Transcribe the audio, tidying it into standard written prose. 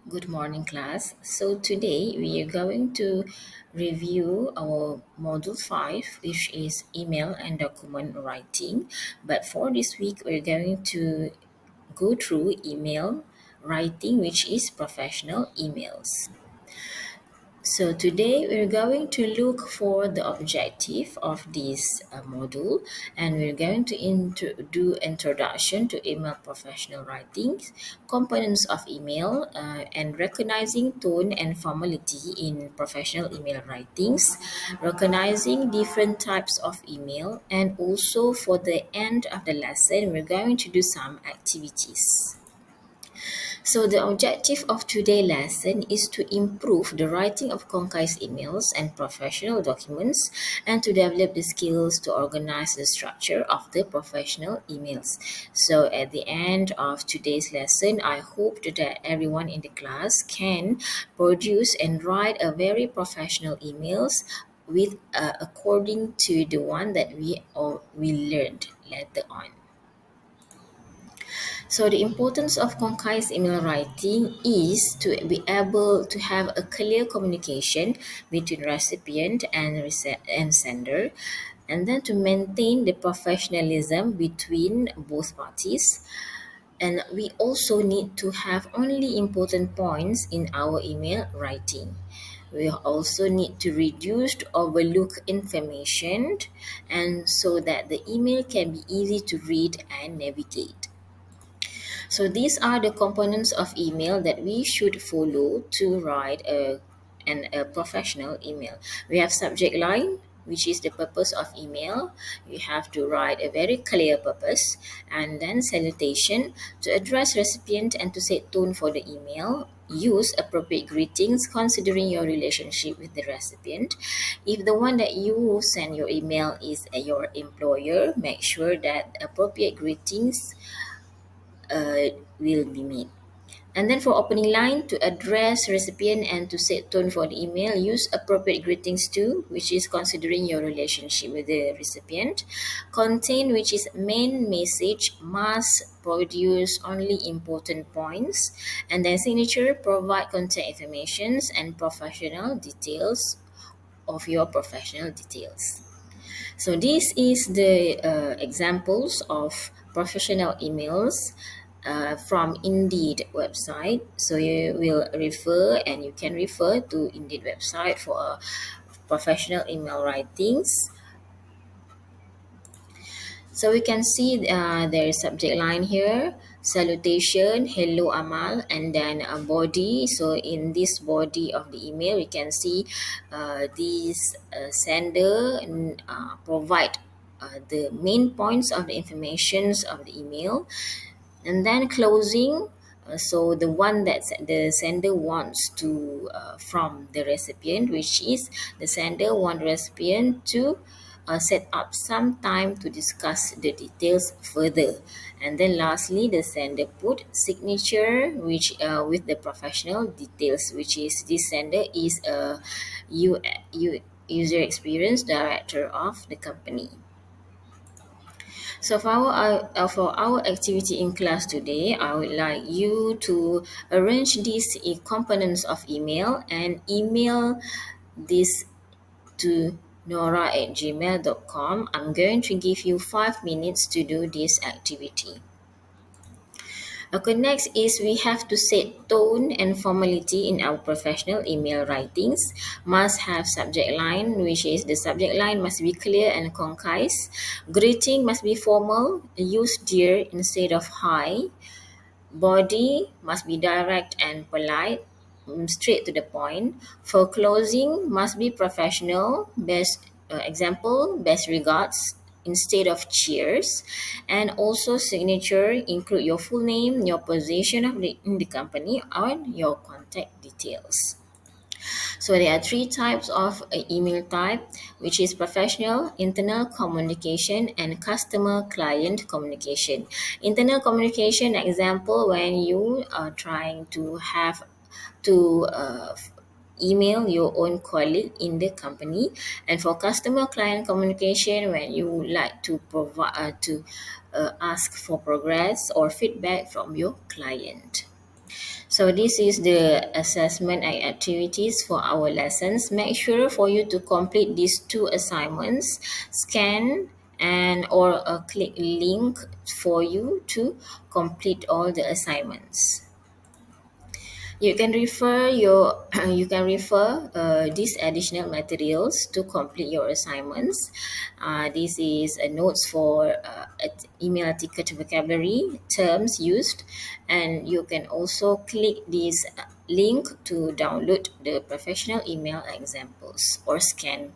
Good morning, class. So today we are going to review our module 5, which is email and document writing. But for this week, we're going to go through email writing, which is professional emails. So today we're going to look for the objective of this module, and we're going to do introduction to email professional writing, components of email, and recognizing tone and formality in professional email writings, recognizing different types of email, and also for the end of the lesson we're going to do some activities. So the objective of today's lesson is to improve the writing of concise emails and professional documents and to develop the skills to organize the structure of the professional emails. So at the end of today's lesson, I hope that everyone in the class can produce and write a very professional emails with according to the one that we learned later on. So the importance of concise email writing is to be able to have a clear communication between recipient and sender, and then to maintain the professionalism between both parties. And we also need to have only important points in our email writing. We also need to reduce to overlook information and so that the email can be easy to read and navigate. So these are the components of email that we should follow to write a professional email. We have subject line, which is the purpose of email. You have to write a very clear purpose, and then salutation to address recipient and to set tone for the email. Use appropriate greetings considering your relationship with the recipient. If the one that you send your email is your employer, make sure that appropriate greetings will be made. And then for opening line, to address recipient and to set tone for the email, use appropriate greetings too, which is considering your relationship with the recipient. Content, which is main message, must produce only important points. And then signature, provide contact informations and professional details of your professional details. So this is the examples of professional emails from Indeed website. So you will refer and you can refer to Indeed website for professional email writings. So we can see there is subject line here, salutation, hello Amal, and then a body. So in this body of the email, we can see this sender provide the main points of the informations of the email, and then closing. So the one that the sender wants to from the recipient, which is the sender want recipient to set up some time to discuss the details further. And then lastly, the sender put signature, which with the professional details, which is this sender is a user experience director of the company. So for our activity in class today, I would like you to arrange these components of email and email this to nora@gmail.com. I'm going to give you 5 minutes to do this activity. Okay, next is we have to set tone and formality in our professional email writings. Must have subject line, which is the subject line must be clear and concise. Greeting must be formal, use dear instead of hi. Body must be direct and polite, straight to the point. For closing, must be professional. Best example, best regards instead of cheers. And also signature include your full name, your position in the company, and your contact details. So there are three types of email type, which is professional, internal communication, and customer client communication. Internal communication example when you are trying to have to email your own colleague in the company, and for customer client communication when you would like to provide ask for progress or feedback from your client. So this is the assessment and activities for our lessons. Make sure for you to complete these two assignments, scan and or click link for you to complete all the assignments. You can refer these additional materials to complete your assignments. This is a notes for email ticket vocabulary terms used, and you can also click this link to download the professional email examples or scanned.